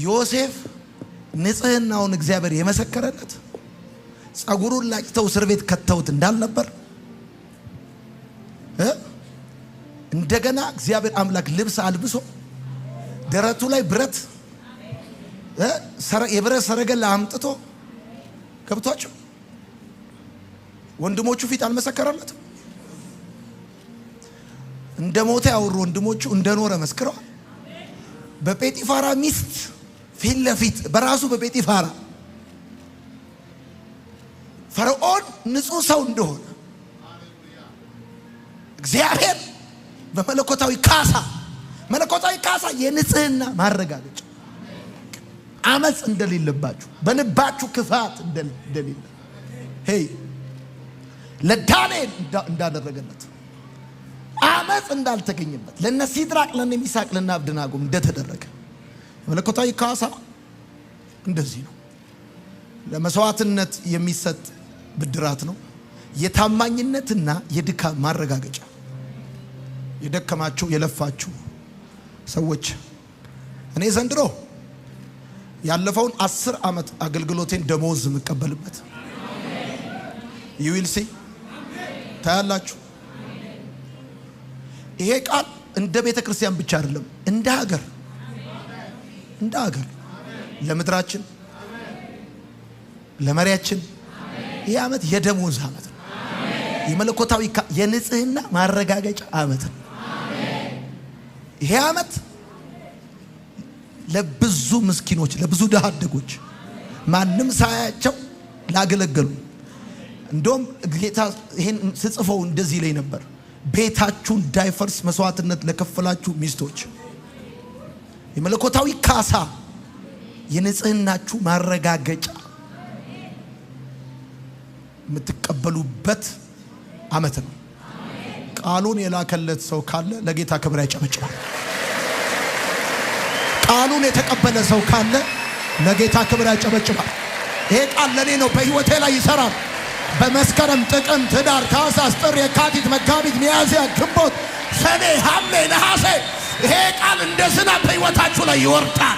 ዮሴፍ ንጽህናውን እግዚአብሔር የመሰከረለት ጸጉሩን ላጭተው እስር ቤት ከተውት እንዳልነበር እንደገና እግዚአብሔር አምላክ ልብስ አልብሶ ደረቱ ላይ ብረት የብረት ሰረገላ አምጥቶ ከብቷቸው ወንድሞቹ ፊት አልመሰከረለትም። እንደ ሞተ ያወሩ ወንድሞቹ እንደኖረ መስክረዋል። በጴጢፋራ ሚስት ፊት ለፊት በራሱ በጴጢፋራ ፈርዖን ንጹህ ሰው እንደሆነ እግዚአብሔር በመለኮታዊ ካሳ የንጽህና ማረጋገጫ አመጽ እንደሌለባችሁ በልባችሁ ክፋት እንደሌለ ለዳንኤል እንዳደረገለት አመጽ እንዳልተገኘበት ለነ ሲድራቅ ለነ ሚሳቅ ለነ አብደናጎ እንደተደረገ መለኮታዊ ካሳ እንደዚህ ነው። ለመስዋዕትነት የሚሰጥ ብድራት ነው። የታማኝነትና የድካም ማረጋገጫ። የደከማችሁ የለፋችሁ ሰዎች እኔ ዘንድሮ ያለፈውን 10 ዓመት አገልግሎቴን ደሞዝ የምቀበልበት ዩዊልሲ ታያላችሁ። ይሄ ቃል እንደ ቤተ ክርስቲያን ብቻ አይደለም፣ እንደ ሀገር ለምድራችን ለመሪያችን ይሄ ዓመት የደሞዝ ዓመት ነው። የመለኮታዊ የንጽህና ማረጋገጫ ዓመት ነው። ይሄ ዓመት ለብዙ ምስኪኖች ለብዙ ድሃ አደጎች ማንም ሳያቸው ላገለገሉ እንደውም ጌታ ይሄን ስጽፈው እንደዚህ ላይ ነበር። ቤታችሁ እንዳይፈርስ መስዋዕትነት ለከፈላችሁ ሚስቶች የመለኮታዊ ካሳ የንጽህናችሁ ማረጋገጫ የምትቀበሉበት ዓመት ነው። ቃሉን የላከለት ሰው ካለ ለጌታ ክብር ያጨበጭባል። ቃሉን የተቀበለ ሰው ካለ ለጌታ ክብር ያጨበጭባል። ይሄ ቃል ለኔ ነው፣ በህይወቴ ላይ ይሰራል። በመስከረም ጥቅምት ህዳር ታኅሳስ ጥር የካቲት መጋቢት ሚያዝያ ግንቦት ሰኔ ሐምሌ ነሐሴ ይሄ ቃል እንደ ዝናብ በህይወታችሁ ላይ ይወርዳል።